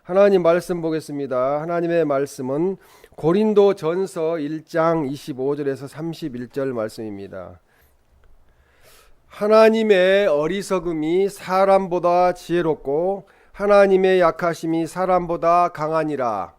하나님 말씀 보겠습니다. 하나님의 말씀은 고린도전서 1장 25절에서 31절 말씀입니다. 하나님의 어리석음이 사람보다 지혜롭고 하나님의 약하심이 사람보다 강하니라.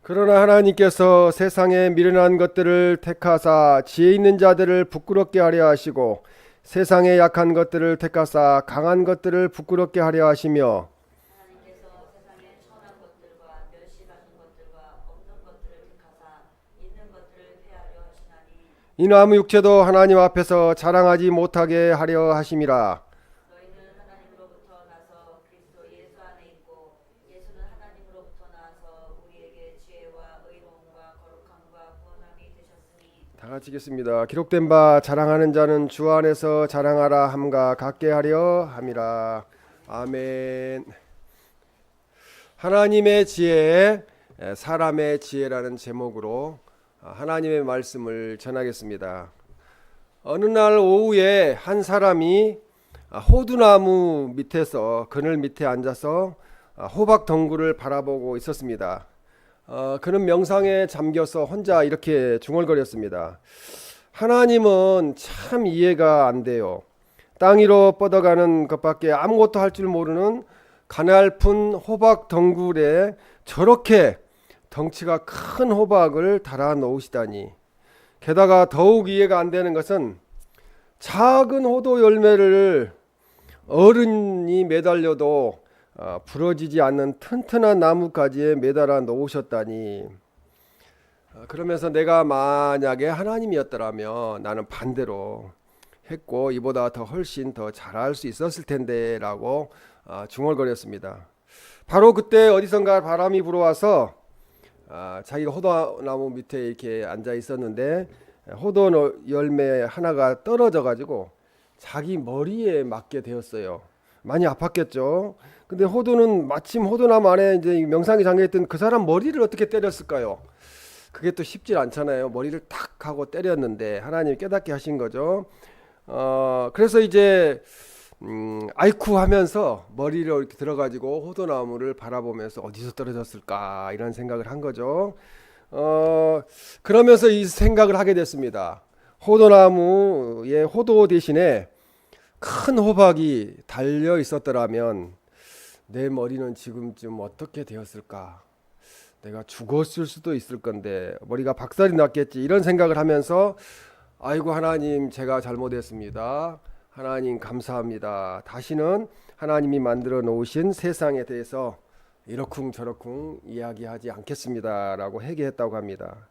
그러나 하나님께서 세상에 미련한 것들을 택하사 지혜 있는 자들을 부끄럽게 하려 하시고 세상에 약한 것들을 택하사 강한 것들을 부끄럽게 하려 하시며 이는 아무 육체도 하나님 앞에서 자랑하지 못하게 하려 하심이라. 다 같이 읽겠습니다. 기록된 바 자랑하는 자는 주 안에서 자랑하라 함과 같게 하려 함이라. 아멘. 하나님의 지혜, 사람의 지혜라는 제목으로 하나님의 말씀을 전하겠습니다. 어느 날 오후에 한 사람이 호두나무 밑에서 그늘 밑에 앉아서 호박 덩굴을 바라보고 있었습니다. 그는 명상에 잠겨서 혼자 이렇게 중얼거렸습니다. 하나님은 참 이해가 안 돼요. 땅 위로 뻗어가는 것밖에 아무것도 할 줄 모르는 가냘픈 호박 덩굴에 저렇게 덩치가 큰 호박을 달아 놓으시다니. 게다가 더욱 이해가 안 되는 것은 작은 호도 열매를 어른이 매달려도 부러지지 않는 튼튼한 나뭇가지에 매달아 놓으셨다니. 그러면서 내가 만약에 하나님이었더라면 나는 반대로 했고 이보다 더 훨씬 더 잘할 수 있었을 텐데 라고 중얼거렸습니다. 바로 그때 어디선가 바람이 불어와서 자기가 호두나무 밑에 이렇게 앉아 있었는데 호두 열매 하나가 떨어져 가지고 자기 머리에 맞게 되었어요. 많이 아팠겠죠. 근데 호두는 마침 호두나무 안에 이제 명상에 잠겨있던 그 사람 머리를 어떻게 때렸을까요? 그게 또 쉽지 않잖아요. 머리를 탁 하고 때렸는데 하나님이 깨닫게 하신 거죠. 그래서 이제 아이쿠 하면서 머리를 이렇게 들어가지고 호두나무를 바라보면서 어디서 떨어졌을까 이런 생각을 한 거죠. 그러면서 이 생각을 하게 됐습니다. 호두나무에 호두 대신에 큰 호박이 달려 있었더라면 내 머리는 지금쯤 어떻게 되었을까? 내가 죽었을 수도 있을 건데 머리가 박살이 났겠지 이런 생각을 하면서 아이고 하나님 제가 잘못했습니다. 하나님 감사합니다. 다시는 하나님이 만들어 놓으신 세상에 대해서 이러쿵저러쿵 이야기하지 않겠습니다 라고 회개했다고 합니다.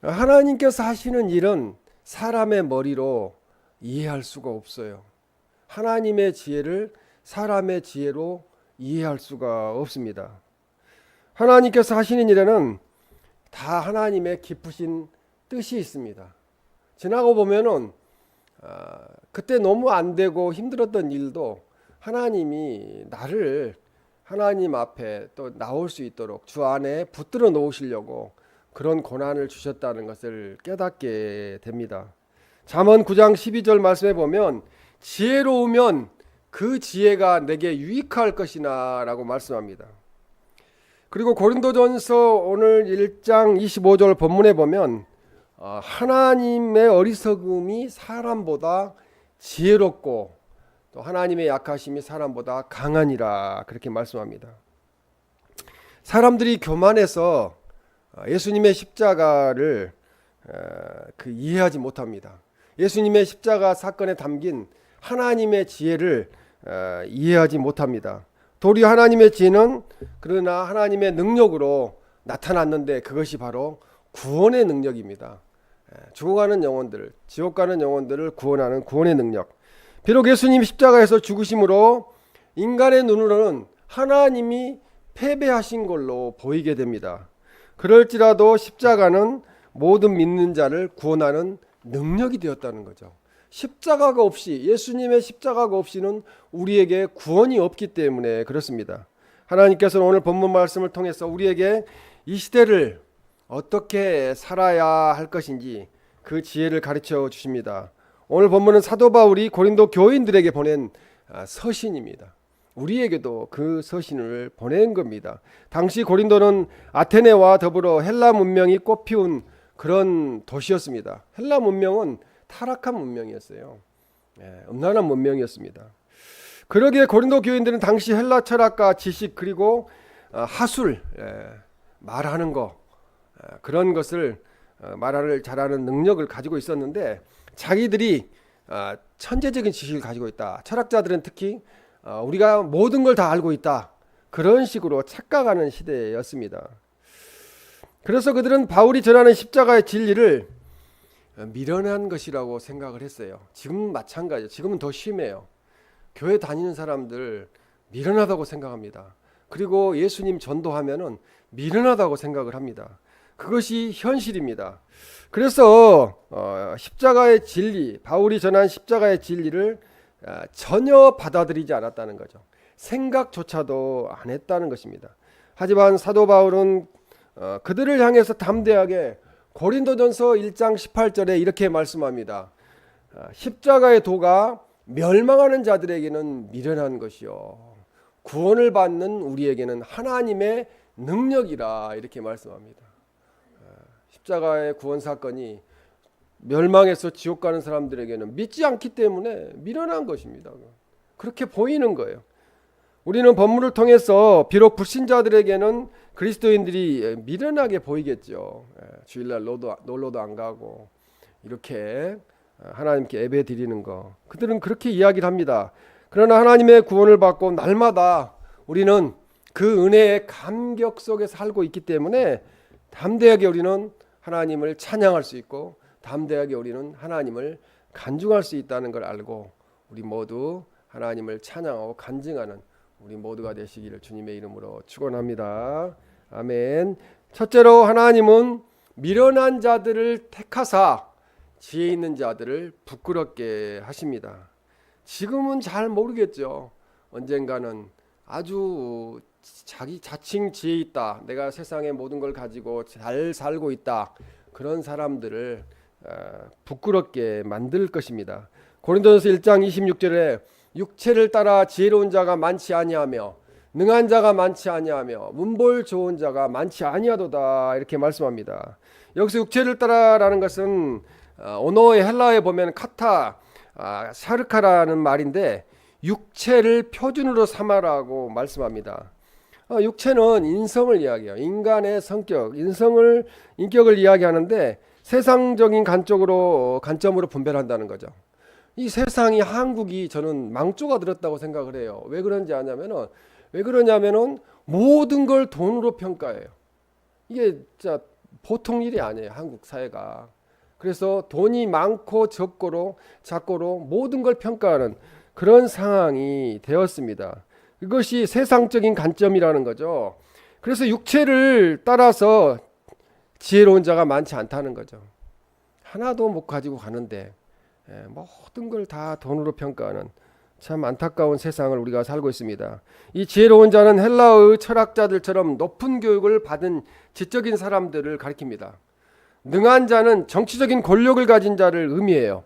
하나님께서 하시는 일은 사람의 머리로 이해할 수가 없어요. 하나님의 지혜를 사람의 지혜로 이해할 수가 없습니다. 하나님께서 하시는 일에는 다 하나님의 깊으신 뜻이 있습니다. 지나고 보면은 그때 너무 안 되고 힘들었던 일도 하나님이 나를 하나님 앞에 또 나올 수 있도록 주 안에 붙들어 놓으시려고 그런 고난을 주셨다는 것을 깨닫게 됩니다. 잠언 9장 12절 말씀에 보면 지혜로우면 그 지혜가 내게 유익할 것이나 라고 말씀합니다. 그리고 고린도전서 오늘 1장 25절 본문에 보면 하나님의 어리석음이 사람보다 지혜롭고 또 하나님의 약하심이 사람보다 강하니라 그렇게 말씀합니다. 사람들이 교만해서 예수님의 십자가를 이해하지 못합니다. 예수님의 십자가 사건에 담긴 하나님의 지혜를 이해하지 못합니다. 도리어 하나님의 지혜는 그러나 하나님의 능력으로 나타났는데 그것이 바로 구원의 능력입니다. 죽어가는 영혼들, 지옥 가는 영혼들을 구원하는 구원의 능력. 비록 예수님이 십자가에서 죽으심으로 인간의 눈으로는 하나님이 패배하신 걸로 보이게 됩니다. 그럴지라도 십자가는 모든 믿는 자를 구원하는 능력이 되었다는 거죠. 십자가가 없이 예수님의 십자가가 없이는 우리에게 구원이 없기 때문에 그렇습니다. 하나님께서는 오늘 본문 말씀을 통해서 우리에게 이 시대를 어떻게 살아야 할 것인지 그 지혜를 가르쳐 주십니다. 오늘 본문은 사도 바울이 고린도 교인들에게 보낸 서신입니다. 우리에게도 그 서신을 보낸 겁니다. 당시 고린도는 아테네와 더불어 헬라 문명이 꽃피운 그런 도시였습니다. 헬라 문명은 타락한 문명이었어요. 음란한 문명이었습니다. 그러기에 고린도 교인들은 당시 헬라 철학과 지식 그리고 하술, 말하는 거, 그런 것을 말을 잘하는 능력을 가지고 있었는데 자기들이 천재적인 지식을 가지고 있다. 철학자들은 특히 우리가 모든 걸 다 알고 있다. 그런 식으로 착각하는 시대였습니다. 그래서 그들은 바울이 전하는 십자가의 진리를 미련한 것이라고 생각을 했어요. 지금은 마찬가지예요. 지금은 더 심해요. 교회 다니는 사람들 미련하다고 생각합니다. 그리고 예수님 전도하면은 미련하다고 생각을 합니다. 그것이 현실입니다. 그래서 십자가의 진리, 바울이 전한 십자가의 진리를 전혀 받아들이지 않았다는 거죠. 생각조차도 안 했다는 것입니다. 하지만 사도 바울은 그들을 향해서 담대하게 고린도전서 1장 18절에 이렇게 말씀합니다. 십자가의 도가 멸망하는 자들에게는 미련한 것이요 구원을 받는 우리에게는 하나님의 능력이라 이렇게 말씀합니다. 십자가의 구원 사건이 멸망해서 지옥 가는 사람들에게는 믿지 않기 때문에 미련한 것입니다. 그렇게 보이는 거예요. 우리는 본문을 통해서 비록 불신자들에게는 그리스도인들이 미련하게 보이겠죠. 주일날 놀러도 안 가고 이렇게 하나님께 예배 드리는 거, 그들은 그렇게 이야기를 합니다. 그러나 하나님의 구원을 받고 날마다 우리는 그 은혜의 감격 속에 살고 있기 때문에 담대하게 우리는 하나님을 찬양할 수 있고 담대하게 우리는 하나님을 간증할 수 있다는 걸 알고 우리 모두 하나님을 찬양하고 간증하는 우리 모두가 되시기를 주님의 이름으로 축원합니다. 아멘. 첫째로 하나님은 미련한 자들을 택하사 지혜 있는 자들을 부끄럽게 하십니다. 지금은 잘 모르겠죠. 언젠가는 아주 자기 자칭 지혜 있다, 내가 세상의 모든 걸 가지고 잘 살고 있다, 그런 사람들을 부끄럽게 만들 것입니다. 고린도전서 1장 26절에 육체를 따라 지혜로운 자가 많지 아니하며 능한 자가 많지 아니하며 문벌 좋은 자가 많지 아니하도다 이렇게 말씀합니다. 여기서 육체를 따라라는 것은 언어의 헬라어에 보면 카타 샤르카라는 말인데 육체를 표준으로 삼아라고 말씀합니다. 육체는 인성을 이야기해요. 인간의 성격, 인격을 이야기하는데 세상적인 관점으로 분별한다는 거죠. 이 세상이 한국이 저는 망조가 들었다고 생각을 해요. 왜 그러냐면은 모든 걸 돈으로 평가해요. 이게 진짜 보통 일이 아니에요, 한국 사회가. 그래서 돈이 많고 작고로 모든 걸 평가하는 그런 상황이 되었습니다. 이것이 세상적인 관점이라는 거죠. 그래서 육체를 따라서 지혜로운 자가 많지 않다는 거죠. 하나도 못 가지고 가는데 모든 걸 다 돈으로 평가하는 참 안타까운 세상을 우리가 살고 있습니다. 이 지혜로운 자는 헬라의 철학자들처럼 높은 교육을 받은 지적인 사람들을 가리킵니다. 능한 자는 정치적인 권력을 가진 자를 의미해요.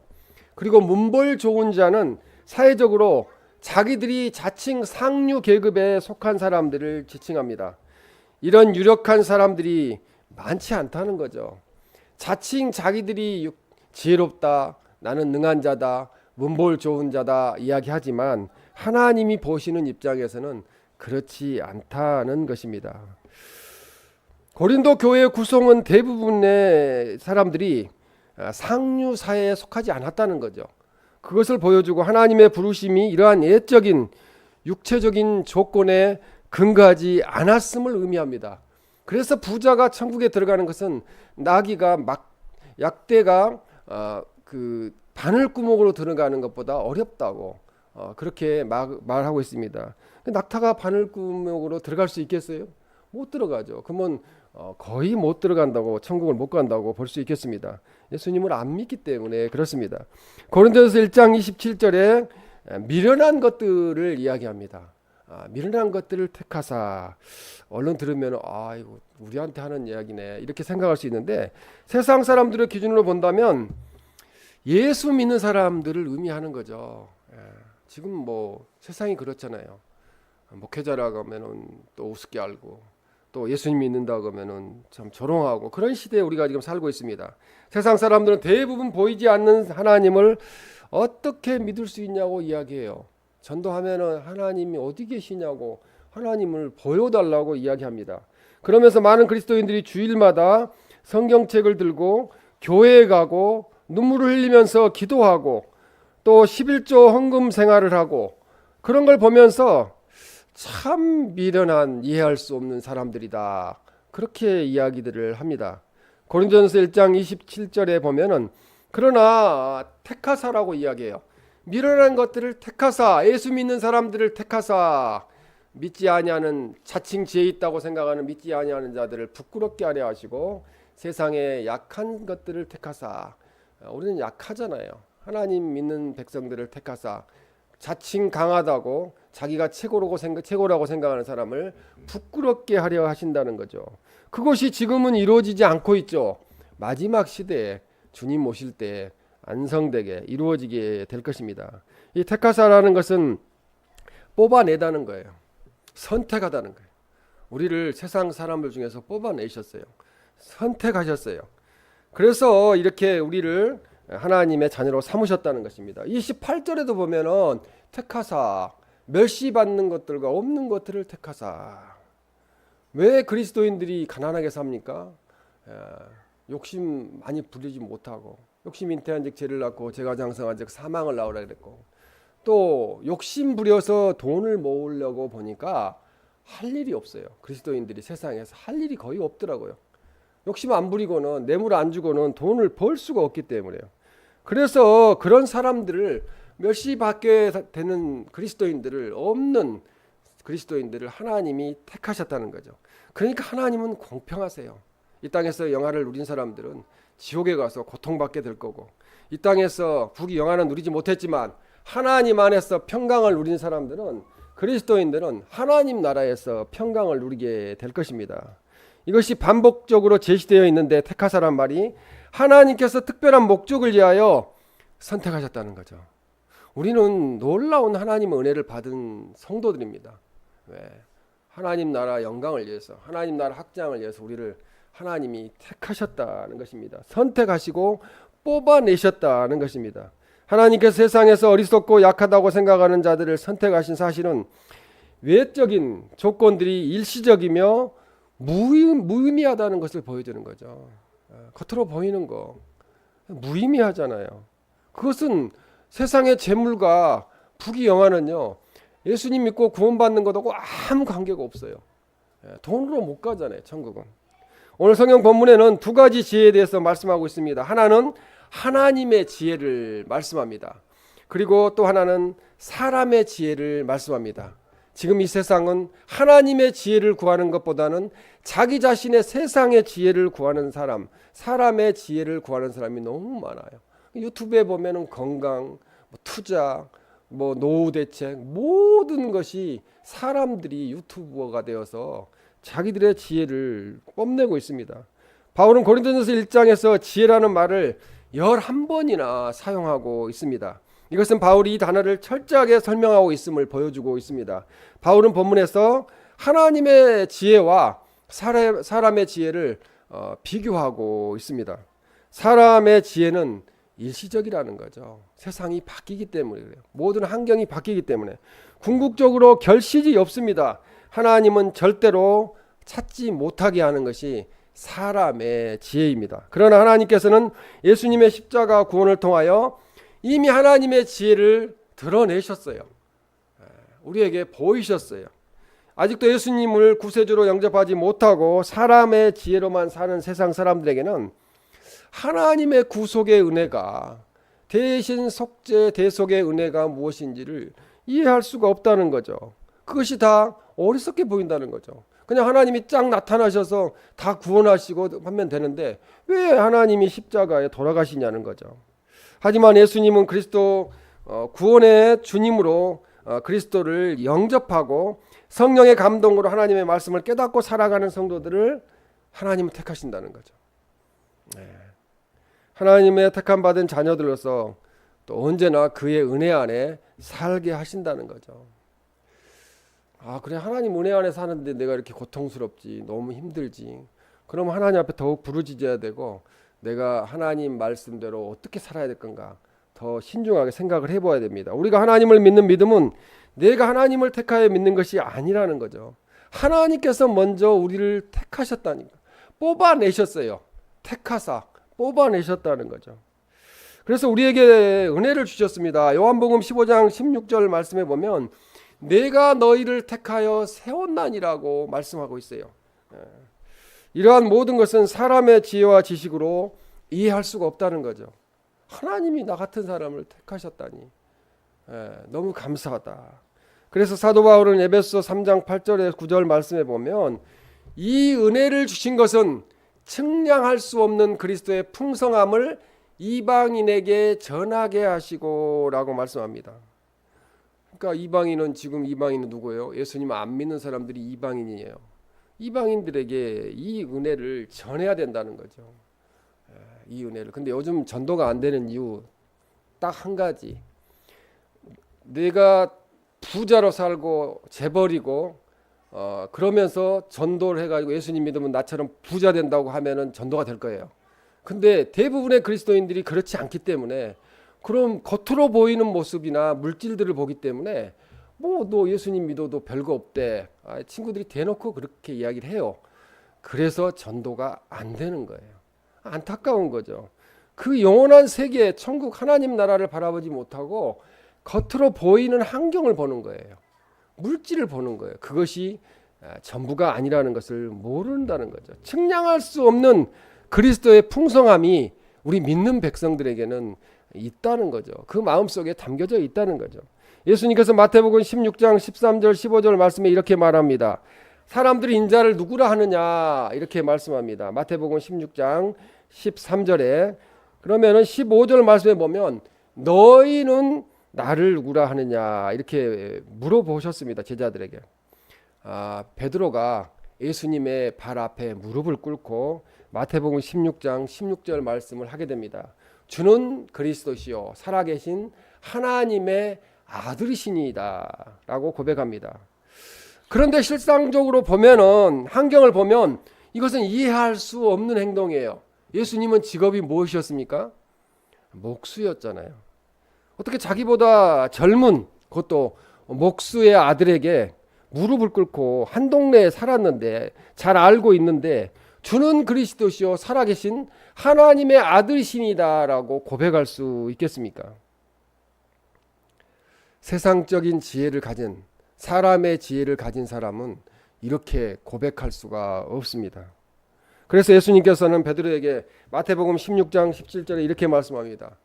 그리고 문벌 좋은 자는 사회적으로 자기들이 자칭 상류 계급에 속한 사람들을 지칭합니다. 이런 유력한 사람들이 많지 않다는 거죠. 자칭 자기들이 지혜롭다, 나는 능한 자다, 문벌 좋은 자다 이야기하지만 하나님이 보시는 입장에서는 그렇지 않다는 것입니다. 고린도 교회의 구성은 대부분의 사람들이 상류 사회에 속하지 않았다는 거죠. 그것을 보여주고 하나님의 부르심이 이러한 예적인 육체적인 조건에 근거하지 않았음을 의미합니다. 그래서 부자가 천국에 들어가는 것은 약대가 그 바늘구멍으로 들어가는 것보다 어렵다고 그렇게 말하고 있습니다. 낙타가 바늘구멍으로 들어갈 수 있겠어요? 못 들어가죠. 그러면 거의 못 들어간다고, 천국을 못 간다고 볼 수 있겠습니다. 예수님을 안 믿기 때문에 그렇습니다. 고린도전서 1장 27절에 미련한 것들을 이야기합니다. 미련한 것들을 택하사. 얼른 들으면 이거 우리한테 하는 이야기네 이렇게 생각할 수 있는데, 세상 사람들의 기준으로 본다면 예수 믿는 사람들을 의미하는 거죠. 지금 뭐 세상이 그렇잖아요. 목회자라고 하면은 또 우습게 알고, 또 예수님 믿는다고 하면은 참 조롱하고, 그런 시대에 우리가 지금 살고 있습니다. 세상 사람들은 대부분 보이지 않는 하나님을 어떻게 믿을 수 있냐고 이야기해요. 전도하면은 하나님이 어디 계시냐고, 하나님을 보여달라고 이야기합니다. 그러면서 많은 그리스도인들이 주일마다 성경책을 들고 교회에 가고 눈물을 흘리면서 기도하고 또 11조 헌금 생활을 하고, 그런 걸 보면서 참 미련한, 이해할 수 없는 사람들이다, 그렇게 이야기들을 합니다. 고린도전서 1장 27절에 보면은 그러나 택하사라고 이야기해요. 미련한 것들을 택하사, 예수 믿는 사람들을 택하사, 믿지 아니하는, 자칭 지혜 있다고 생각하는 믿지 아니하는 자들을 부끄럽게 하려 하시고 세상에 약한 것들을 택하사. 우리는 약하잖아요. 하나님 믿는 백성들을 택하사, 자칭 강하다고 자기가 최고라고 생각하는 사람을 부끄럽게 하려 하신다는 거죠. 그것이 지금은 이루어지지 않고 있죠. 마지막 시대에 주님 오실 때 안성되게 이루어지게 될 것입니다. 이 택하사라는 것은 뽑아내다는 거예요. 선택하다는 거예요. 우리를 세상 사람들 중에서 뽑아내셨어요. 선택하셨어요. 그래서 이렇게 우리를 하나님의 자녀로 삼으셨다는 것입니다. 28절에도 보면은 택하사, 멸시받는 것들과 없는 것들을 택하사. 왜 그리스도인들이 가난하게 삽니까? 욕심 많이 부리지 못하고, 욕심 잉태한즉 죄를 낳고 죄가 장성한즉 사망을 낳으라 그랬고, 또 욕심 부려서 돈을 모으려고 보니까 할 일이 없어요. 그리스도인들이 세상에서 할 일이 거의 없더라고요. 욕심 안 부리고는, 뇌물 안 주고는 돈을 벌 수가 없기 때문에요. 그래서 그런 사람들을, 멸시받게 되는 그리스도인들을, 없는 그리스도인들을 하나님이 택하셨다는 거죠. 그러니까 하나님은 공평하세요. 이 땅에서 영화를 누린 사람들은 지옥에 가서 고통받게 될 거고, 이 땅에서 부귀 영화는 누리지 못했지만 하나님 안에서 평강을 누린 사람들은, 그리스도인들은 하나님 나라에서 평강을 누리게 될 것입니다. 이것이 반복적으로 제시되어 있는데, 택하사란 말이 하나님께서 특별한 목적을 위하여 선택하셨다는 거죠. 우리는 놀라운 하나님의 은혜를 받은 성도들입니다. 왜? 하나님 나라 영광을 위해서, 하나님 나라 확장을 위해서 우리를 하나님이 택하셨다는 것입니다. 선택하시고 뽑아내셨다는 것입니다. 하나님께서 세상에서 어리석고 약하다고 생각하는 자들을 선택하신 사실은 외적인 조건들이 일시적이며 무의미하다는 것을 보여주는 거죠. 겉으로 보이는 거 무의미하잖아요. 그것은 세상의 재물과 부귀 영화는요, 예수님 믿고 구원받는 것하고 아무 관계가 없어요. 돈으로 못 가잖아요, 천국은. 오늘 성경 본문에는 두 가지 지혜에 대해서 말씀하고 있습니다. 하나는 하나님의 지혜를 말씀합니다. 그리고 또 하나는 사람의 지혜를 말씀합니다. 지금 이 세상은 하나님의 지혜를 구하는 것보다는 자기 자신의 세상의 지혜를 구하는 사람, 사람의 지혜를 구하는 사람이 너무 많아요. 유튜브에 보면은 건강, 투자, 노후 대책, 모든 것이 사람들이 유튜버가 되어서 자기들의 지혜를 뽐내고 있습니다. 바울은 고린도전서 1장에서 지혜라는 말을 11번이나 사용하고 있습니다. 이것은 바울이 이 단어를 철저하게 설명하고 있음을 보여주고 있습니다. 바울은 본문에서 하나님의 지혜와 사람의 지혜를 비교하고 있습니다. 사람의 지혜는 일시적이라는 거죠. 세상이 바뀌기 때문에 그래요. 모든 환경이 바뀌기 때문에. 궁극적으로 결실이 없습니다. 하나님은 절대로 찾지 못하게 하는 것이 사람의 지혜입니다. 그러나 하나님께서는 예수님의 십자가 구원을 통하여 이미 하나님의 지혜를 드러내셨어요. 우리에게 보이셨어요. 아직도 예수님을 구세주로 영접하지 못하고 사람의 지혜로만 사는 세상 사람들에게는 하나님의 구속의 은혜가, 대신 속죄 대속의 은혜가 무엇인지를 이해할 수가 없다는 거죠. 그것이 다 어리석게 보인다는 거죠. 그냥 하나님이 쫙 나타나셔서 다 구원하시고 하면 되는데 왜 하나님이 십자가에 돌아가시냐는 거죠. 하지만 예수님은 그리스도 구원의 주님으로 그리스도를 영접하고 성령의 감동으로 하나님의 말씀을 깨닫고 살아가는 성도들을 하나님은 택하신다는 거죠. 하나님의 택함 받은 자녀들로서 또 언제나 그의 은혜 안에 살게 하신다는 거죠. 그래, 하나님 은혜 안에 사는데 내가 이렇게 고통스럽지, 너무 힘들지. 그럼 하나님 앞에 더욱 부르짖어야 되고, 내가 하나님 말씀대로 어떻게 살아야 될 건가 더 신중하게 생각을 해봐야 됩니다. 우리가 하나님을 믿는 믿음은 내가 하나님을 택하여 믿는 것이 아니라는 거죠. 하나님께서 먼저 우리를 택하셨다니까, 뽑아내셨어요. 택하사 뽑아내셨다는 거죠. 그래서 우리에게 은혜를 주셨습니다. 요한복음 15장 16절 말씀에 보면 내가 너희를 택하여 세웠나니라고 말씀하고 있어요. 이러한 모든 것은 사람의 지혜와 지식으로 이해할 수가 없다는 거죠. 하나님이 나 같은 사람을 택하셨다니 너무 감사하다. 그래서 사도 바울은 에베소 3장 8절에 9절 말씀에 보면 이 은혜를 주신 것은 측량할 수 없는 그리스도의 풍성함을 이방인에게 전하게 하시고 라고 말씀합니다. 그러니까 이방인은 누구예요? 예수님 안 믿는 사람들이 이방인이에요. 이방인들에게 이 은혜를 전해야 된다는 거죠. 이 은혜를. 근데 요즘 전도가 안 되는 이유 딱 한 가지. 내가 부자로 살고 재벌이고 그러면서 전도를 해가지고 예수님 믿으면 나처럼 부자 된다고 하면은 전도가 될 거예요. 근데 대부분의 그리스도인들이 그렇지 않기 때문에, 그럼 겉으로 보이는 모습이나 물질들을 보기 때문에 너 예수님 믿어도 별거 없대. 친구들이 대놓고 그렇게 이야기를 해요. 그래서 전도가 안 되는 거예요. 안타까운 거죠. 그 영원한 세계, 천국 하나님 나라를 바라보지 못하고 겉으로 보이는 환경을 보는 거예요. 물질을 보는 거예요. 그것이 전부가 아니라는 것을 모른다는 거죠. 측량할 수 없는 그리스도의 풍성함이 우리 믿는 백성들에게는 있다는 거죠. 그 마음속에 담겨져 있다는 거죠. 예수님께서 마태복음 16장 13절 15절 말씀에 이렇게 말합니다. 사람들이 인자를 누구라 하느냐 이렇게 말씀합니다. 마태복음 16장 13절에 그러면은 15절 말씀에 보면 너희는 나를 누구라 하느냐 이렇게 물어보셨습니다. 제자들에게. 베드로가 예수님의 발 앞에 무릎을 꿇고 마태복음 16장 16절 말씀을 하게 됩니다. 주는 그리스도시요 살아계신 하나님의 아들이시니이다 라고 고백합니다. 그런데 실상적으로 보면은, 환경을 보면 이것은 이해할 수 없는 행동이에요. 예수님은 직업이 무엇이었습니까? 목수였잖아요. 어떻게 자기보다 젊은, 그것도 목수의 아들에게 무릎을 꿇고 한 동네에 살았는데, 잘 알고 있는데 주는 그리스도시요 살아계신 하나님의 아들이시니다라고 고백할 수 있겠습니까? 세상적인 지혜를 가진, 사람의 지혜를 가진 사람은 이렇게 고백할 수가 없습니다. 그래서 예수님께서는 베드로에게 마태복음 16장 17절에 이렇게 말씀합니다.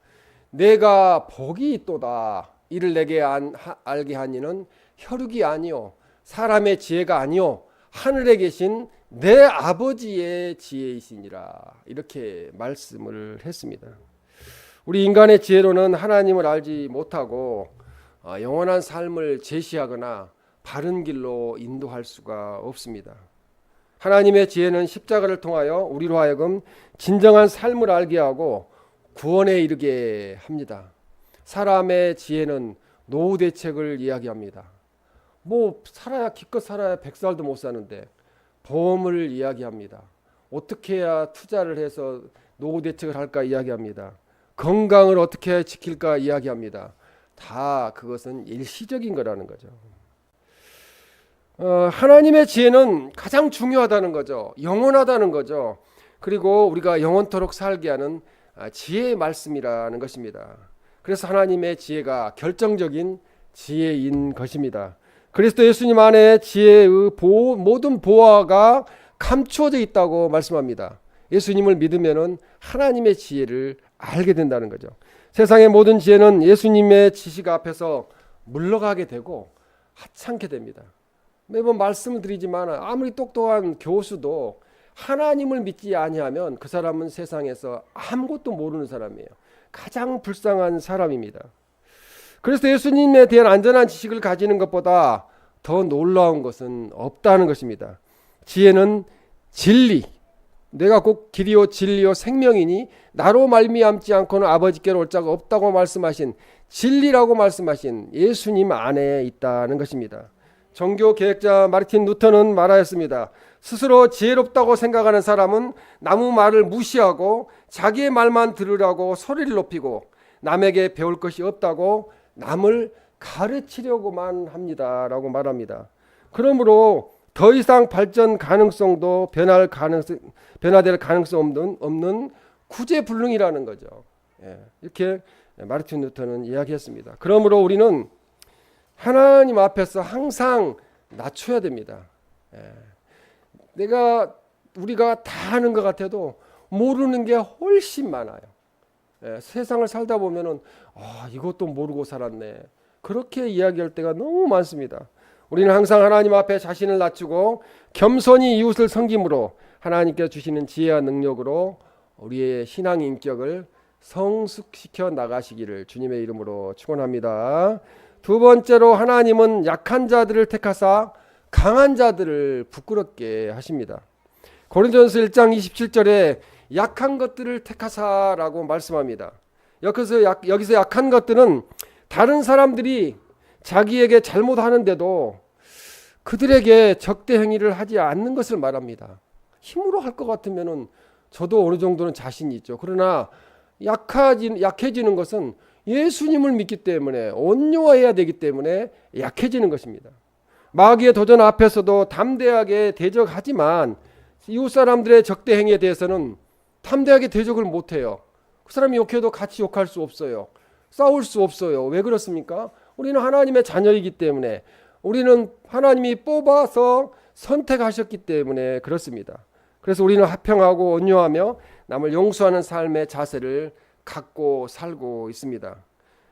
내가 복이 있도다. 이를 내게 알게 하니는 혈육이 아니요 사람의 지혜가 아니요 하늘에 계신 내 아버지의 지혜이시니라. 이렇게 말씀을 했습니다. 우리 인간의 지혜로는 하나님을 알지 못하고 영원한 삶을 제시하거나 바른 길로 인도할 수가 없습니다. 하나님의 지혜는 십자가를 통하여 우리로 하여금 진정한 삶을 알게 하고 구원에 이르게 합니다. 사람의 지혜는 노후 대책을 이야기합니다. 기껏 살아야 100살도 못 사는데 보험을 이야기합니다. 어떻게 해야 투자를 해서 노후 대책을 할까 이야기합니다. 건강을 어떻게 지킬까 이야기합니다. 다 그것은 일시적인 거라는 거죠. 하나님의 지혜는 가장 중요하다는 거죠. 영원하다는 거죠. 그리고 우리가 영원토록 살게 하는 지혜의 말씀이라는 것입니다. 그래서 하나님의 지혜가 결정적인 지혜인 것입니다. 그리스도 예수님 안에 지혜의 모든 보화가 감추어져 있다고 말씀합니다. 예수님을 믿으면은 하나님의 지혜를 알게 된다는 거죠. 세상의 모든 지혜는 예수님의 지식 앞에서 물러가게 되고 하찮게 됩니다. 매번 말씀을 드리지만 아무리 똑똑한 교수도 하나님을 믿지 아니하면 그 사람은 세상에서 아무것도 모르는 사람이에요. 가장 불쌍한 사람입니다. 그래서 예수님에 대한 안전한 지식을 가지는 것보다 더 놀라운 것은 없다는 것입니다. 지혜는 진리, 내가 곧 길이요 진리요 생명이니 나로 말미암지 않고는 아버지께로 올 자가 없다고 말씀하신 진리라고 말씀하신 예수님 안에 있다는 것입니다. 종교 개혁자 마르틴 루터는 말하였습니다. 스스로 지혜롭다고 생각하는 사람은 남의 말을 무시하고 자기의 말만 들으라고 소리를 높이고 남에게 배울 것이 없다고 남을 가르치려고만 합니다라고 말합니다. 그러므로 더 이상 발전 가능성도 변화될 가능성 없는 구제불능이라는 거죠. 이렇게 마르틴 루터는 이야기했습니다. 그러므로 우리는 하나님 앞에서 항상 낮춰야 됩니다. 우리가 다 아는 것 같아도 모르는 게 훨씬 많아요. 세상을 살다 보면은 이것도 모르고 살았네. 그렇게 이야기할 때가 너무 많습니다. 우리는 항상 하나님 앞에 자신을 낮추고 겸손히 이웃을 섬김으로 하나님께서 주시는 지혜와 능력으로 우리의 신앙 인격을 성숙시켜 나가시기를 주님의 이름으로 축원합니다. 두 번째로 하나님은 약한 자들을 택하사 강한 자들을 부끄럽게 하십니다. 고린도전서 1장 27절에 약한 것들을 택하사라고 말씀합니다. 여기서 약한 것들은 다른 사람들이 자기에게 잘못하는데도 그들에게 적대 행위를 하지 않는 것을 말합니다. 힘으로 할 것 같으면은 저도 어느 정도는 자신이 있죠. 그러나 약해지는 것은 예수님을 믿기 때문에 온유해야 되기 때문에 약해지는 것입니다. 마귀의 도전 앞에서도 담대하게 대적하지만 이웃 사람들의 적대 행위에 대해서는 담대하게 대적을 못해요. 그 사람이 욕해도 같이 욕할 수 없어요. 싸울 수 없어요. 왜 그렇습니까? 우리는 하나님의 자녀이기 때문에, 우리는 하나님이 뽑아서 선택하셨기 때문에 그렇습니다. 그래서 우리는 화평하고 온유하며 남을 용서하는 삶의 자세를 갖고 살고 있습니다.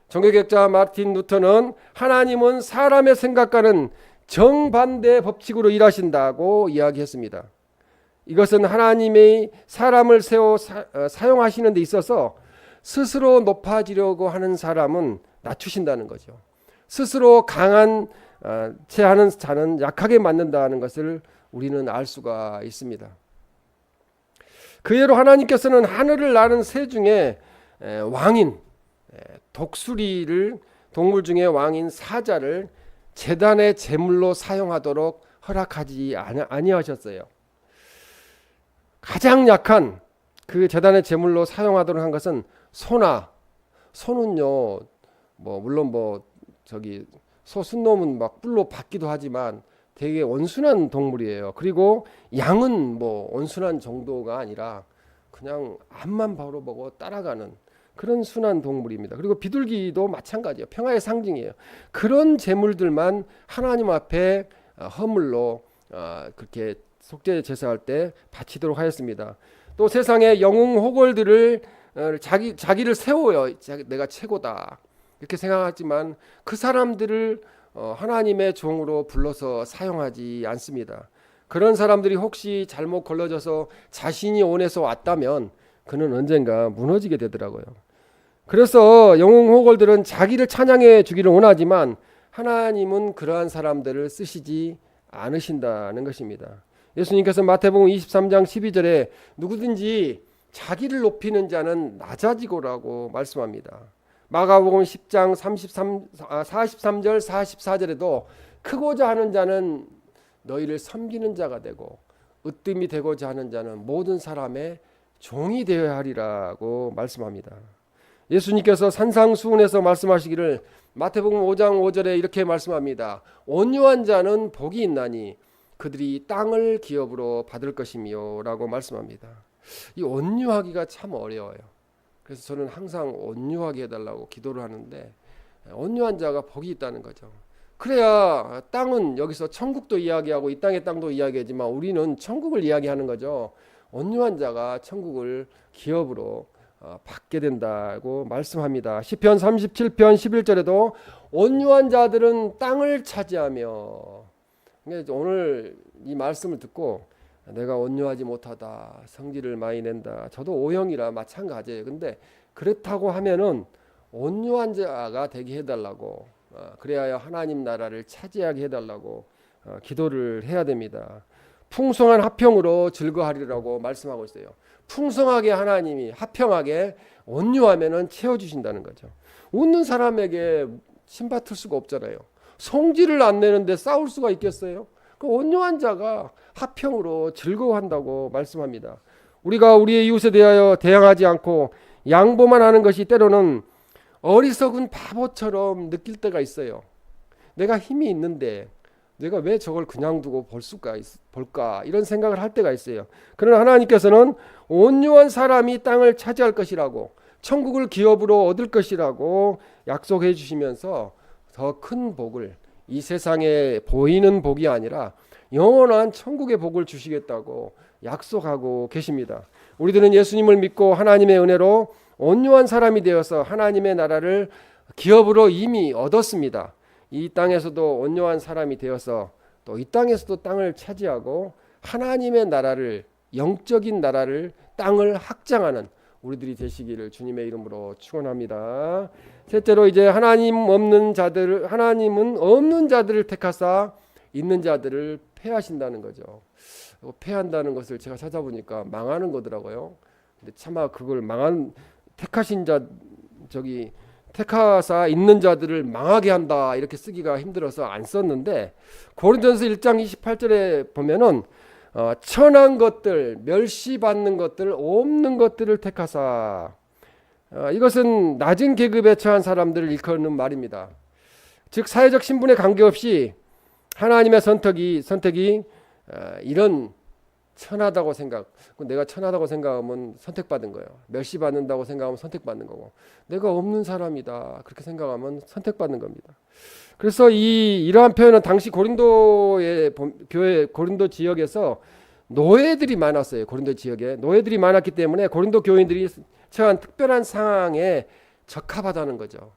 종교개혁자 마르틴 루터는 하나님은 사람의 생각과는 정반대의 법칙으로 일하신다고 이야기했습니다. 이것은 하나님의 사람을 사용하시는 데 있어서 스스로 높아지려고 하는 사람은 낮추신다는 거죠. 스스로 강한 채 하는 자는 약하게 만든다는 것을 우리는 알 수가 있습니다. 그 예로 하나님께서는 하늘을 나는 새 중에 왕인 독수리를, 동물 중에 왕인 사자를 제단의 제물로 사용하도록 허락하지 아니하셨어요. 가장 약한 그 제단의 제물로 사용하도록 한 것은 소는요, 물론 소 순놈은 막 뿔로 받기도 하지만 되게 온순한 동물이에요. 그리고 양은 온순한 정도가 아니라 그냥 앞만 바로 보고 따라가는 그런 순한 동물입니다. 그리고 비둘기도 마찬가지예요. 평화의 상징이에요. 그런 제물들만 하나님 앞에 허물로 그렇게 속죄 제사할 때 바치도록 하였습니다. 또 세상의 영웅 호걸들을 자기를 세워요. 내가 최고다 이렇게 생각하지만 그 사람들을 하나님의 종으로 불러서 사용하지 않습니다. 그런 사람들이 혹시 잘못 걸러져서 자신이 원해서 왔다면 그는 언젠가 무너지게 되더라고요. 그래서 영웅 호걸들은 자기를 찬양해 주기를 원하지만 하나님은 그러한 사람들을 쓰시지 않으신다는 것입니다. 예수님께서 마태복음 23장 12절에 누구든지 자기를 높이는 자는 낮아지고라고 말씀합니다. 마가복음 10장 43절 44절에도 크고자 하는 자는 너희를 섬기는 자가 되고 으뜸이 되고자 하는 자는 모든 사람의 종이 되어야 하리라고 말씀합니다. 예수님께서 산상수훈에서 말씀하시기를 마태복음 5장 5절에 이렇게 말씀합니다. 온유한 자는 복이 있나니 그들이 땅을 기업으로 받을 것이며 라고 말씀합니다. 이 온유하기가 참 어려워요. 그래서 저는 항상 온유하게 해달라고 기도를 하는데 온유한 자가 복이 있다는 거죠. 그래야 땅은 여기서 천국도 이야기하고 이 땅의 땅도 이야기하지만 우리는 천국을 이야기하는 거죠. 온유한 자가 천국을 기업으로 받게 된다고 말씀합니다. 시편 37편 11절에도 온유한 자들은 땅을 차지하며, 오늘 이 말씀을 듣고 내가 온유하지 못하다, 성질을 많이 낸다, 저도 O형이라 마찬가지예요. 근데 그렇다고 하면은 온유한 자가 되게 해달라고, 그래야 하나님 나라를 차지하게 해달라고 기도를 해야 됩니다. 풍성한 화평으로 즐거하리라고 말씀하고 있어요. 풍성하게 하나님이 화평하게 온유하면은 채워주신다는 거죠. 웃는 사람에게 침받을 수가 없잖아요. 성질을 안 내는데 싸울 수가 있겠어요? 그 온유한 자가 화평으로 즐거워한다고 말씀합니다. 우리가 우리의 이웃에 대하여 대항하지 않고 양보만 하는 것이 때로는 어리석은 바보처럼 느낄 때가 있어요. 내가 힘이 있는데 내가 왜 저걸 그냥 두고 볼까 이런 생각을 할 때가 있어요. 그러나 하나님께서는 온유한 사람이 땅을 차지할 것이라고, 천국을 기업으로 얻을 것이라고 약속해 주시면서 더 큰 복을, 이 세상에 보이는 복이 아니라 영원한 천국의 복을 주시겠다고 약속하고 계십니다. 우리들은 예수님을 믿고 하나님의 은혜로 온유한 사람이 되어서 하나님의 나라를 기업으로 이미 얻었습니다. 이 땅에서도 온유한 사람이 되어서 또 이 땅에서도 땅을 차지하고 하나님의 나라를, 영적인 나라를, 땅을 확장하는 우리들이 되시기를 주님의 이름으로 축원합니다. 셋째로 이제 하나님은 없는 자들을 택하사 있는 자들을 패하신다는 거죠. 패한다는 것을 제가 찾아보니까 망하는 거더라고요. 근데 차마 그걸 택하신 자, 택하사 있는 자들을 망하게 한다 이렇게 쓰기가 힘들어서 안 썼는데, 고린도전서 1장 28절에 보면은 천한 것들, 멸시받는 것들, 없는 것들을 택하사, 이것은 낮은 계급에 처한 사람들을 일컫는 말입니다. 즉 사회적 신분에 관계없이 하나님의 선택이 이런 천하다고 내가 천하다고 생각하면 선택받은 거예요. 멸시받는다고 생각하면 선택받는 거고, 내가 없는 사람이다 그렇게 생각하면 선택받는 겁니다. 그래서 이러한 표현은 당시 고린도의 교회, 고린도 지역에서 노예들이 많았어요. 고린도 지역에 노예들이 많았기 때문에 고린도 교인들이 처한 특별한 상황에 적합하다는 거죠.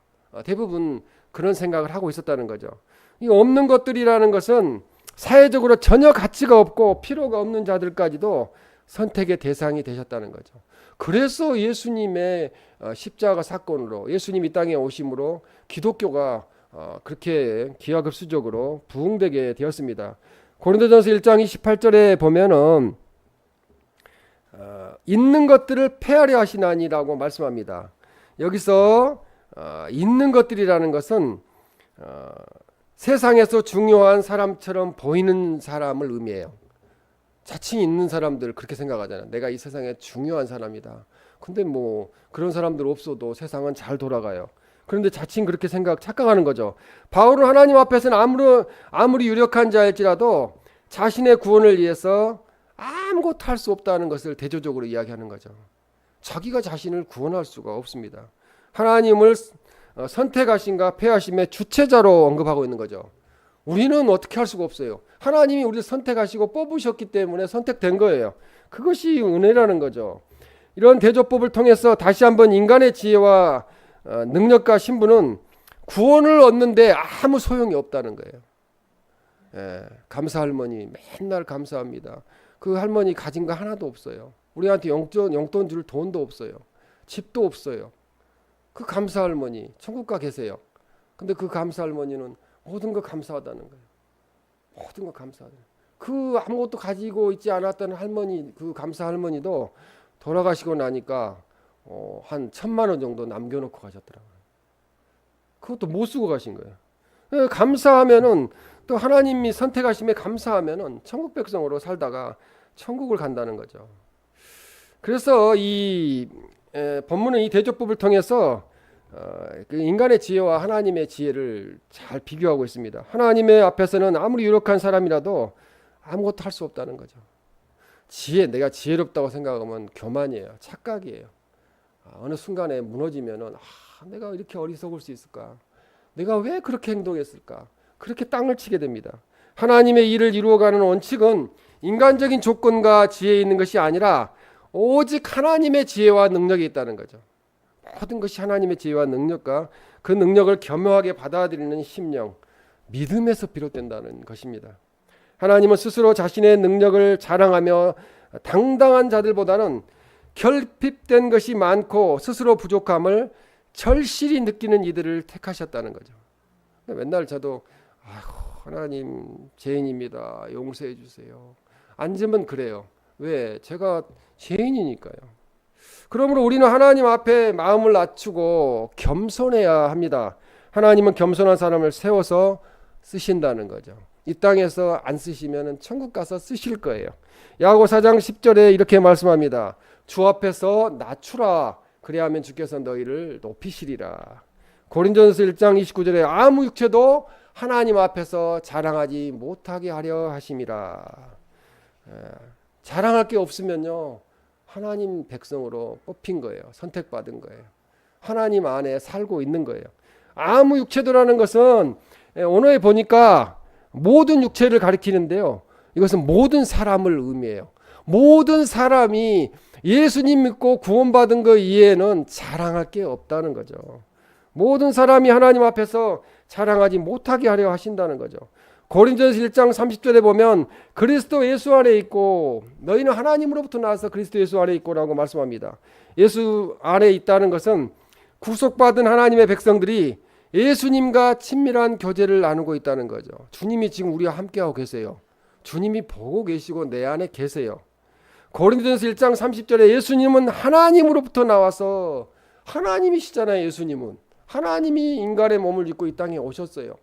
대부분 그런 생각을 하고 있었다는 거죠. 이 없는 것들이라는 것은 사회적으로 전혀 가치가 없고 필요가 없는 자들까지도 선택의 대상이 되셨다는 거죠. 그래서 예수님의 십자가 사건으로, 예수님 이 땅에 오심으로 기독교가 그렇게 기하급수적으로 부흥되게 되었습니다. 고린도전서 1장 28절에 보면은 있는 것들을 폐하려 하시나니라고 말씀합니다. 여기서 있는 것들이라는 것은 세상에서 중요한 사람처럼 보이는 사람을 의미해요. 자칭 있는 사람들 그렇게 생각하잖아요. 내가 이 세상에 중요한 사람이다. 근데 뭐 그런 사람들 없어도 세상은 잘 돌아가요. 그런데 자칭 그렇게 착각하는 거죠. 바울은 하나님 앞에서는 아무리 유력한 자일지라도 자신의 구원을 위해서 아무것도 할 수 없다는 것을 대조적으로 이야기하는 거죠. 자기가 자신을 구원할 수가 없습니다. 하나님을 선택하신가 폐하심의 주체자로 언급하고 있는 거죠. 우리는 어떻게 할 수가 없어요. 하나님이 우리를 선택하시고 뽑으셨기 때문에 선택된 거예요. 그것이 은혜라는 거죠. 이런 대조법을 통해서 다시 한번 인간의 지혜와 능력과 신분은 구원을 얻는데 아무 소용이 없다는 거예요. 감사 할머니 맨날 감사합니다. 그 할머니 가진 거 하나도 없어요. 우리한테 용돈 줄 돈도 없어요. 집도 없어요. 그 감사 할머니 천국 가 계세요. 근데 그 감사 할머니는 모든 거 감사하다는 거예요. 모든 거 감사하다. 그 아무것도 가지고 있지 않았던 할머니, 그 감사 할머니도 돌아가시고 나니까 한 1,000만 원 정도 남겨놓고 가셨더라고요. 그것도 못 쓰고 가신 거예요. 감사하면은, 또 하나님이 선택하심에 감사하면은 천국 백성으로 살다가 천국을 간다는 거죠. 그래서 이 본문은 이 대조법을 통해서 그 인간의 지혜와 하나님의 지혜를 잘 비교하고 있습니다. 하나님의 앞에서는 아무리 유력한 사람이라도 아무것도 할 수 없다는 거죠. 내가 지혜롭다고 생각하면 교만이에요. 착각이에요. 어느 순간에 무너지면은 내가 이렇게 어리석을 수 있을까? 내가 왜 그렇게 행동했을까? 그렇게 땅을 치게 됩니다. 하나님의 일을 이루어가는 원칙은 인간적인 조건과 지혜에 있는 것이 아니라 오직 하나님의 지혜와 능력이 있다는 거죠. 모든 것이 하나님의 지혜와 능력과 그 능력을 겸허하게 받아들이는 심령, 믿음에서 비롯된다는 것입니다. 하나님은 스스로 자신의 능력을 자랑하며 당당한 자들보다는 결핍된 것이 많고 스스로 부족함을 절실히 느끼는 이들을 택하셨다는 거죠. 맨날 저도 하나님 죄인입니다. 용서해 주세요. 앉으면 그래요. 왜? 제가 죄인이니까요. 그러므로 우리는 하나님 앞에 마음을 낮추고 겸손해야 합니다. 하나님은 겸손한 사람을 세워서 쓰신다는 거죠. 이 땅에서 안 쓰시면 천국 가서 쓰실 거예요. 야고보 4장 10절에 이렇게 말씀합니다. 주 앞에서 낮추라. 그래야면 주께서 너희를 높이시리라. 고린도전서 1장 29절에 아무 육체도 하나님 앞에서 자랑하지 못하게 하려 하심이라. 자랑할 게 없으면요, 하나님 백성으로 뽑힌 거예요. 선택받은 거예요. 하나님 안에 살고 있는 거예요. 아무 육체도라는 것은 언어에 보니까 모든 육체를 가리키는데요, 이것은 모든 사람을 의미해요. 모든 사람이 예수님 믿고 구원받은 것 이외에는 자랑할 게 없다는 거죠. 모든 사람이 하나님 앞에서 자랑하지 못하게 하려 하신다는 거죠. 고린도전서 1장 30절에 보면 그리스도 예수 안에 있고 너희는 하나님으로부터 나와서 그리스도 예수 안에 있고라고 말씀합니다. 예수 안에 있다는 것은 구속받은 하나님의 백성들이 예수님과 친밀한 교제를 나누고 있다는 거죠. 주님이 지금 우리와 함께하고 계세요. 주님이 보고 계시고 내 안에 계세요. 고린도전서 1장 30절에 예수님은 하나님으로부터 나와서, 하나님이시잖아요. 예수님은 하나님이 인간의 몸을 입고 이 땅에 오셨어요.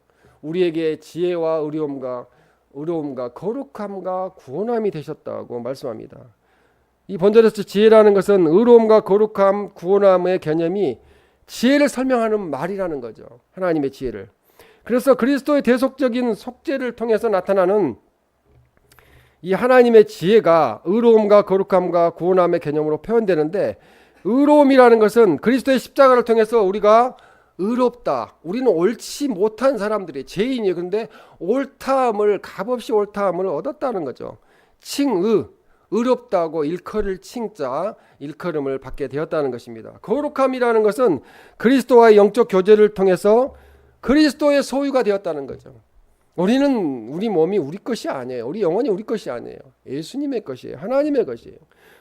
우리에게 지혜와 의로움과 거룩함과 구원함이 되셨다고 말씀합니다. 이 본절에서 지혜라는 것은 의로움과 거룩함, 구원함의 개념이 지혜를 설명하는 말이라는 거죠. 하나님의 지혜를. 그래서 그리스도의 대속적인 속죄를 통해서 나타나는 이 하나님의 지혜가 의로움과 거룩함과 구원함의 개념으로 표현되는데, 의로움이라는 것은 그리스도의 십자가를 통해서 우리가 의롭다. 우리는 옳지 못한 사람들이 죄인이에요. 그런데 옳다함을, 값없이 옳다함을 얻었다는 거죠. 칭의, 의롭다고 일컬을 칭자, 일컬음을 받게 되었다는 것입니다. 거룩함이라는 것은 그리스도와의 영적 교제를 통해서 그리스도의 소유가 되었다는 거죠. 우리는, 우리 몸이 우리 것이 아니에요. 우리 영혼이 우리 것이 아니에요. 예수님의 것이에요. 하나님의 것이에요.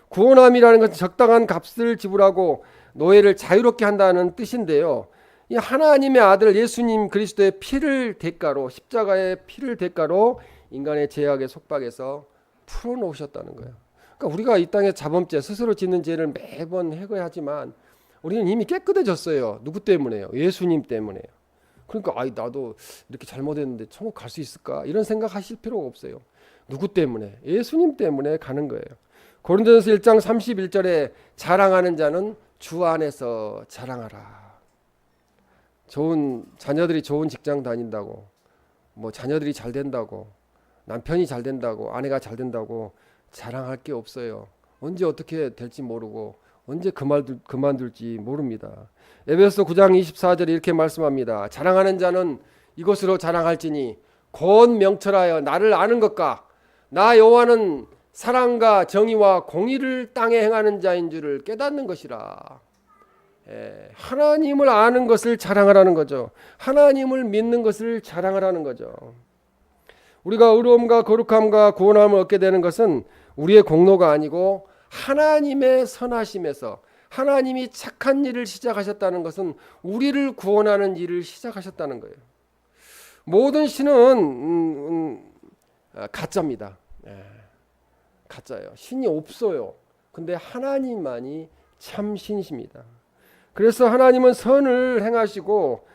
구원함이라는 것은 적당한 값을 지불하고 노예를 자유롭게 한다는 뜻인데요, 이 하나님의 아들 예수님 그리스도의 피를 대가로, 십자가의 피를 대가로 인간의 죄악의 속박에서 풀어놓으셨다는 거예요. 그러니까 우리가 이 땅에 자범죄, 스스로 짓는 죄를 매번 해거하지만 우리는 이미 깨끗해졌어요. 누구 때문에요? 예수님 때문에요. 그러니까 나도 이렇게 잘못했는데 천국 갈 수 있을까? 이런 생각하실 필요가 없어요. 누구 때문에? 예수님 때문에 가는 거예요. 고린도전서 1장 31절에 자랑하는 자는 주 안에서 자랑하라. 자녀들이 좋은 직장 다닌다고, 뭐 자녀들이 잘 된다고, 남편이 잘 된다고, 아내가 잘 된다고 자랑할 게 없어요. 언제 어떻게 될지 모르고 언제 그만둘지 모릅니다. 에베소 9장 24절에 이렇게 말씀합니다. 자랑하는 자는 이것으로 자랑할지니 곧 명철하여 나를 아는 것과 나 여호와는 사랑과 정의와 공의를 땅에 행하는 자인 줄을 깨닫는 것이라. 하나님을 아는 것을 자랑하라는 거죠. 하나님을 믿는 것을 자랑하라는 거죠. 우리가 의로움과 거룩함과 구원함을 얻게 되는 것은 우리의 공로가 아니고 하나님의 선하심에서, 하나님이 착한 일을 시작하셨다는 것은 우리를 구원하는 일을 시작하셨다는 거예요. 모든 신은 가짜입니다. 가짜예요. 신이 없어요. 근데 하나님만이 참 신이십니다. 그래서 하나님은 선을 행하시고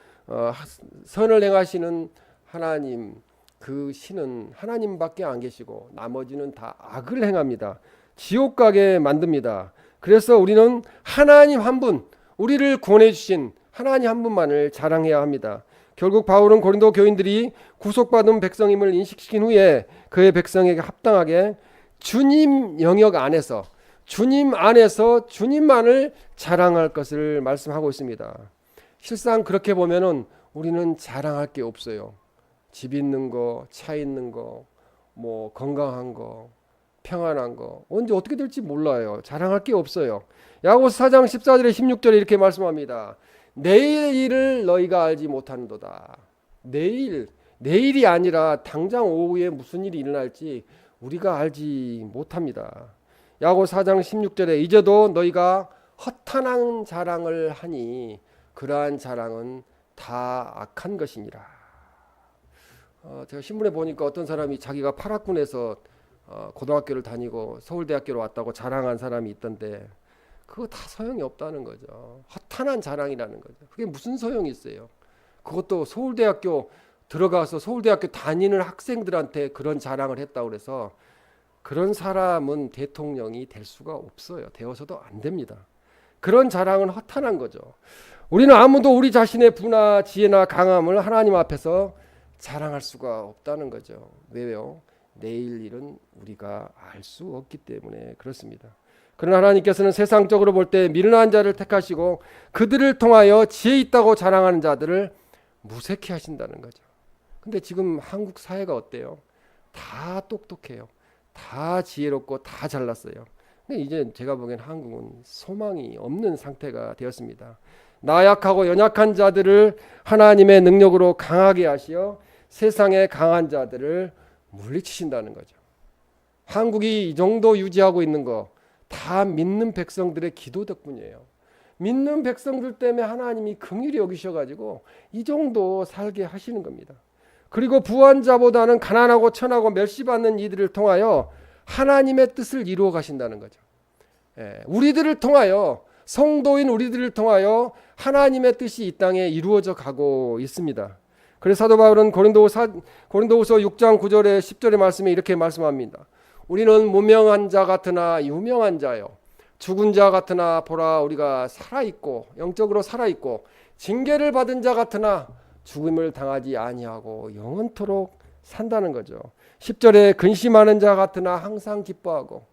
선을 행하시는 하나님, 그 신은 하나님밖에 안 계시고 나머지는 다 악을 행합니다. 지옥 가게 만듭니다. 그래서 우리는 하나님 한 분, 우리를 구원해 주신 하나님 한 분만을 자랑해야 합니다. 결국 바울은 고린도 교인들이 구속받은 백성임을 인식시킨 후에 그의 백성에게 합당하게 주님 영역 안에서, 주님 안에서 주님만을 자랑할 것을 말씀하고 있습니다. 실상 그렇게 보면은 우리는 자랑할 게 없어요. 집 있는 거, 차 있는 거, 뭐 건강한 거, 평안한 거, 언제 어떻게 될지 몰라요. 자랑할 게 없어요. 야고보서 4장 14절에 16절에 이렇게 말씀합니다. 내일 일을 너희가 알지 못하는도다. 내일이 아니라 당장 오후에 무슨 일이 일어날지 우리가 알지 못합니다. 야고보서 4장 16절에 이제도 너희가 허탄한 자랑을 하니 그러한 자랑은 다 악한 것이니라. 제가 신문에 보니까 어떤 사람이 자기가 파락군에서 고등학교를 다니고 서울대학교로 왔다고 자랑한 사람이 있던데 그거 다 소용이 없다는 거죠. 허탄한 자랑이라는 거죠. 그게 무슨 소용이 있어요. 그것도 서울대학교 들어가서 서울대학교 다니는 학생들한테 그런 자랑을 했다고 그래서 그런 사람은 대통령이 될 수가 없어요. 되어서도 안 됩니다. 그런 자랑은 허탄한 거죠. 우리는 아무도 우리 자신의 부나 지혜나 강함을 하나님 앞에서 자랑할 수가 없다는 거죠. 왜요? 내일 일은 우리가 알 수 없기 때문에 그렇습니다. 그러나 하나님께서는 세상적으로 볼 때 미련한 자를 택하시고 그들을 통하여 지혜 있다고 자랑하는 자들을 무색해 하신다는 거죠. 근데 지금 한국 사회가 어때요? 다 똑똑해요. 다 지혜롭고 다 잘났어요. 근데 이제 제가 보기엔 한국은 소망이 없는 상태가 되었습니다. 나약하고 연약한 자들을 하나님의 능력으로 강하게 하시어 세상의 강한 자들을 물리치신다는 거죠. 한국이 이 정도 유지하고 있는 거 다 믿는 백성들의 기도 덕분이에요. 믿는 백성들 때문에 하나님이 긍휼히 여기셔가지고 이 정도 살게 하시는 겁니다. 그리고 부한 자보다는 가난하고 천하고 멸시받는 이들을 통하여 하나님의 뜻을 이루어 가신다는 거죠. 우리들을 통하여 성도인 우리들을 통하여 하나님의 뜻이 이 땅에 이루어져 가고 있습니다. 그래서 사도 바울은 고린도후서 6장 9절에 10절의 말씀에 이렇게 말씀합니다. 우리는 무명한 자 같으나 유명한 자요 죽은 자 같으나 보라 우리가 살아있고 영적으로 살아있고 징계를 받은 자 같으나 죽음을 당하지 아니하고 영원토록 산다는 거죠. 10절에 근심하는 자 같으나 항상 기뻐하고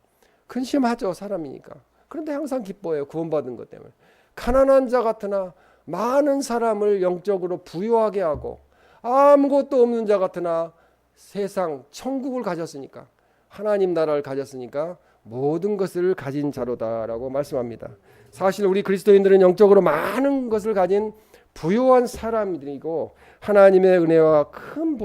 근심하죠. 사람이니까. 그런데 항상 기뻐해요. 구원받은 것 때문에. 가난한 자 같으나 많은 사람을 영적으로 부유하게 하고 아무것도 없는 자 같으나 세상 천국을 가졌으니까 하나님 나라를 가졌으니까 모든 것을 가진 자로다라고 말씀합니다. 사실 우리 그리스도인들은 영적으로 많은 것을 가진 부유한 사람들이고 하나님의 은혜와 큰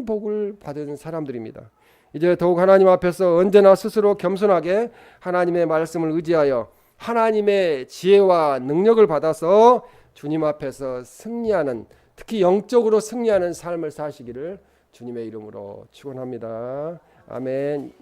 복을 받은 사람들입니다. 이제 더욱 하나님 앞에서 언제나 스스로 겸손하게 하나님의 말씀을 의지하여 하나님의 지혜와 능력을 받아서 주님 앞에서 승리하는, 특히 영적으로 승리하는 삶을 사시기를 주님의 이름으로 축원합니다. 아멘.